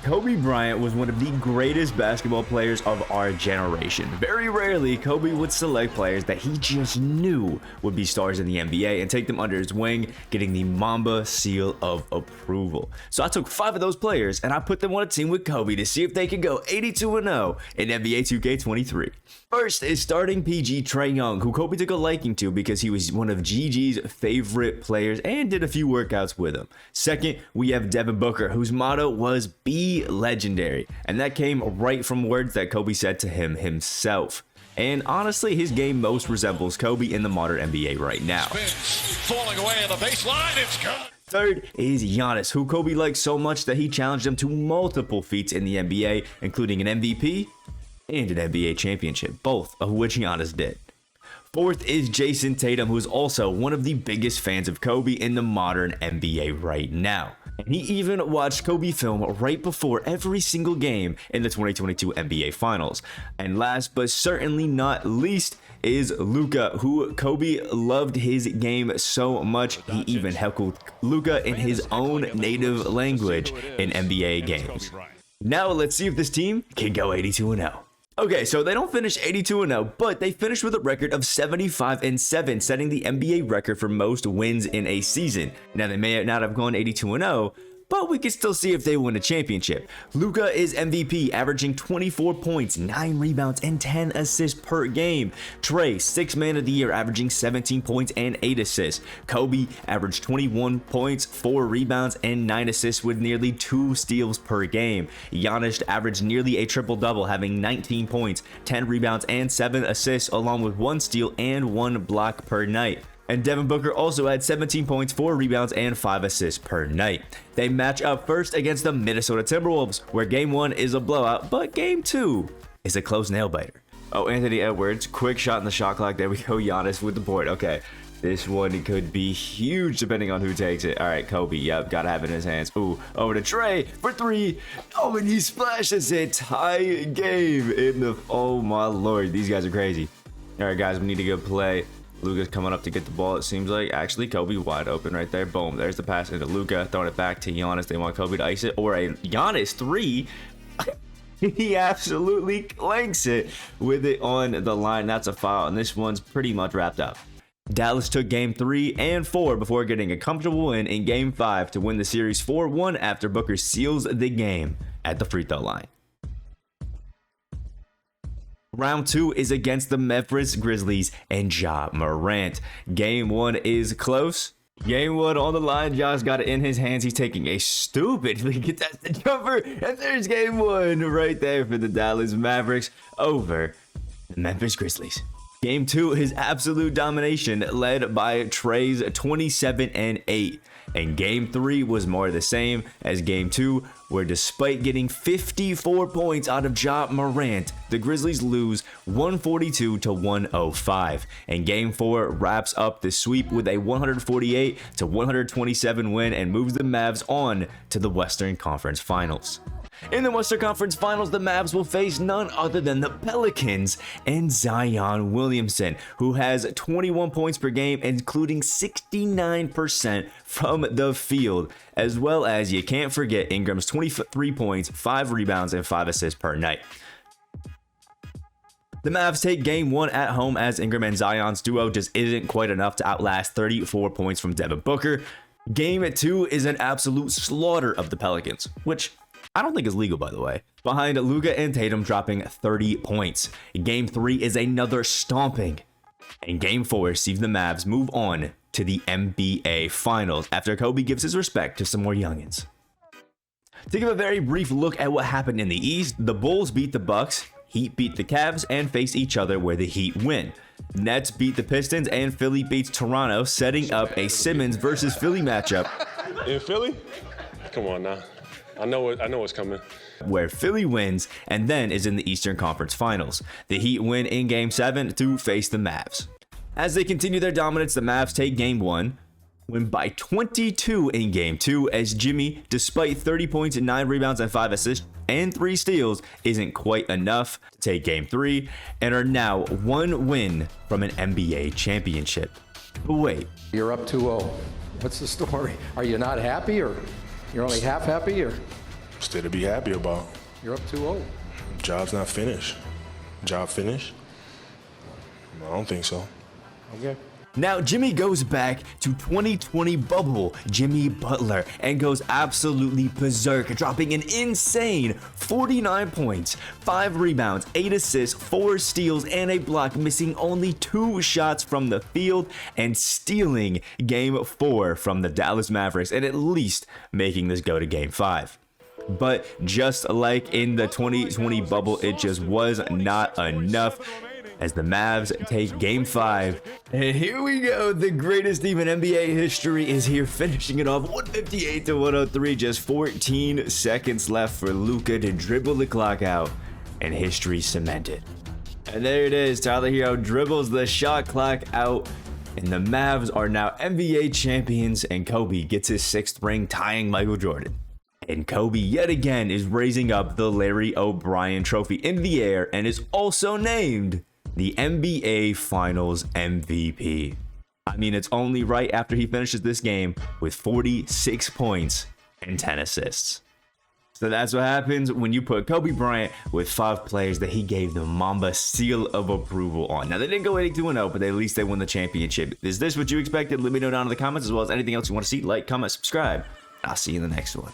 Kobe Bryant was one of the greatest basketball players of our generation. Very rarely, Kobe would select players that he just knew would be stars in the NBA and take them under his wing, getting the Mamba seal of approval. So I took 5 of those players and I put them on a team with Kobe to see if they could go 82-0 in NBA 2K23. First is starting PG Trae Young, who Kobe took a liking to because he was one of GG's favorite players and did a few workouts with him. Second, we have Devin Booker, whose motto was "Be legendary," and that came right from words that Kobe said to him himself. And honestly, his game most resembles Kobe in the modern NBA right now. Falling away on the baseline, it's gone. Third is Giannis, who Kobe liked so much that he challenged him to multiple feats in the NBA, including an MVP and an NBA championship, both of which Giannis did. Fourth is Jason Tatum, who is also one of the biggest fans of Kobe in the modern NBA right now. And he even watched Kobe film right before every single game in the 2022 NBA Finals. And last but certainly not least is Luka, who Kobe loved his game so much he even heckled Luka in his own native language in NBA games. Now let's see if this team can go 82-0. Okay, so they don't finish 82-0, but they finished with a record of 75-7, setting the NBA record for most wins in a season. Now, they may not have gone 82-0, but we can still see if they win a championship. Luka is MVP, averaging 24 points, 9 rebounds, and 10 assists per game. Trae, 6th man of the year, averaging 17 points and 8 assists. Kobe averaged 21 points, 4 rebounds, and 9 assists with nearly 2 steals per game. Giannis averaged nearly a triple-double, having 19 points, 10 rebounds, and 7 assists, along with 1 steal and 1 block per night. And Devin Booker also had 17 points, 4 rebounds, and 5 assists per night. They match up first against the Minnesota Timberwolves, where Game 1 is a blowout, but Game 2 is a close nail-biter. Oh, Anthony Edwards, quick shot in the shot clock. There we go, Giannis with the board. Okay, this one could be huge depending on who takes it. All right, Kobe, yep, gotta have it in his hands. Ooh, over to Trae for 3. Oh, and he splashes it. Tie game in the... Oh, my Lord, these guys are crazy. All right, guys, we need to go play. Luka's coming up to get the ball, it seems like. Actually, Kobe wide open right there. Boom. There's the pass into Luka. Throwing it back to Giannis. They want Kobe to ice it. Or a Giannis 3. He absolutely clanks it with it on the line. That's a foul. And this one's pretty much wrapped up. Dallas took Game 3 and 4 before getting a comfortable win in Game 5 to win the series 4-1 after Booker seals the game at the free throw line. Round 2 is against the Memphis Grizzlies and Ja Morant. Game 1 is close. Game 1 on the line. Ja's got it in his hands. He's taking a stupid contested jumper. And there's Game 1 right there for the Dallas Mavericks over the Memphis Grizzlies. Game 2 is absolute domination, led by Trae's 27-8. And Game 3 was more the same as Game 2, where despite getting 54 points out of Ja Morant, the Grizzlies lose 142-105. And Game 4 wraps up the sweep with a 148-127 win and moves the Mavs on to the Western Conference Finals. In the Western Conference Finals, the Mavs will face none other than the Pelicans and Zion Williamson, who has 21 points per game, including 69% from the field, as well as, you can't forget, Ingram's 23 points, 5 rebounds, and 5 assists per night. The Mavs take Game 1 at home as Ingram and Zion's duo just isn't quite enough to outlast 34 points from Devin Booker. Game 2 is an absolute slaughter of the Pelicans, which I don't think is legal, by the way, behind Luka and Tatum dropping 30 points. Game 3 is another stomping. And Game 4 sees the Mavs move on to the NBA Finals after Kobe gives his respect to some more youngins. To give a very brief look at what happened in the East, the Bulls beat the Bucks, Heat beat the Cavs, and face each other where the Heat win. Nets beat the Pistons, and Philly beats Toronto, setting up a Simmons versus Philly matchup. In Philly? Come on now. I know what's coming. Where Philly wins and then is in the Eastern Conference Finals. The Heat win in Game 7 to face the Mavs. As they continue their dominance, the Mavs take Game 1, win by 22 in Game 2 as Jimmy, despite 30 points and 9 rebounds and 5 assists and 3 steals, isn't quite enough to take Game 3 and are now 1 win from an NBA championship. But wait. You're up 2-0. What's the story? Are you not happy, or you're only half happy, or? Still to be happy about. You're up 2-0. Job's not finished. Job finished? I don't think so. Okay. Now, Jimmy goes back to 2020 bubble Jimmy Butler and goes absolutely berserk, dropping an insane 49 points, 5 rebounds, 8 assists, 4 steals, and a block, missing only 2 shots from the field and stealing Game 4 from the Dallas Mavericks, and at least making this go to Game 5. But just like in the 2020 bubble, it just was not enough, as the Mavs take Game 5. And here we go. The greatest team in NBA history is here, finishing it off 158-103. Just 14 seconds left for Luka to dribble the clock out, and history cemented. And there it is. Tyler Hero dribbles the shot clock out, and the Mavs are now NBA champions, and Kobe gets his 6th ring, tying Michael Jordan. And Kobe yet again is raising up the Larry O'Brien trophy in the air and is also named the NBA Finals MVP. I mean, it's only right after he finishes this game with 46 points and 10 assists. So that's what happens when you put Kobe Bryant with 5 players that he gave the Mamba seal of approval on. Now, they didn't go 82-0, but at least they won the championship. Is this what you expected? Let me know down in the comments, as well as anything else you want to see. Like, comment, subscribe. I'll see you in the next one.